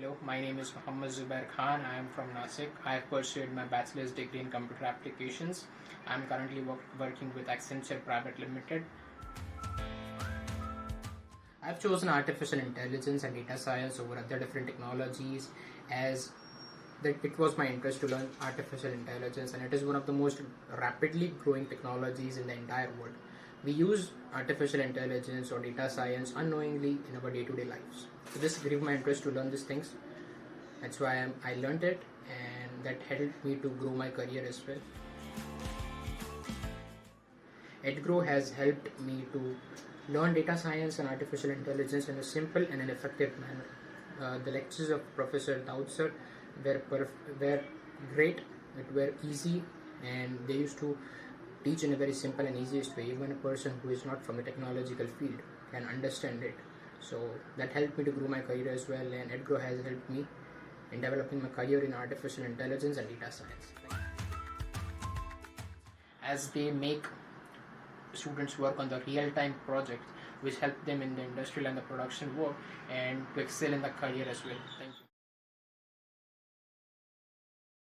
Hello, my name is Mohammad Zubair Khan. I am from Nasik. I have pursued my bachelor's degree in computer applications. I am currently working with Accenture Private Limited. I have chosen artificial intelligence and data science over other different technologies as that it was my interest to learn artificial intelligence, and it is one of the most rapidly growing technologies in the entire world. We use artificial intelligence or data science unknowingly in our day-to-day lives. So this grew my interest to learn these things. That's why I learned it, and that helped me to grow my career as well. Edgrow has helped me to learn data science and artificial intelligence in a simple and an effective manner. The lectures of Professor Daud sir were great. It were easy, and they used to teach in a very simple and easiest way. Even a person who is not from the technological field can understand it. So that helped me to grow my career as well, and Edgrow has helped me in developing my career in artificial intelligence and data science. As they make students work on the real-time projects which help them in the industrial and the production work and to excel in the career as well.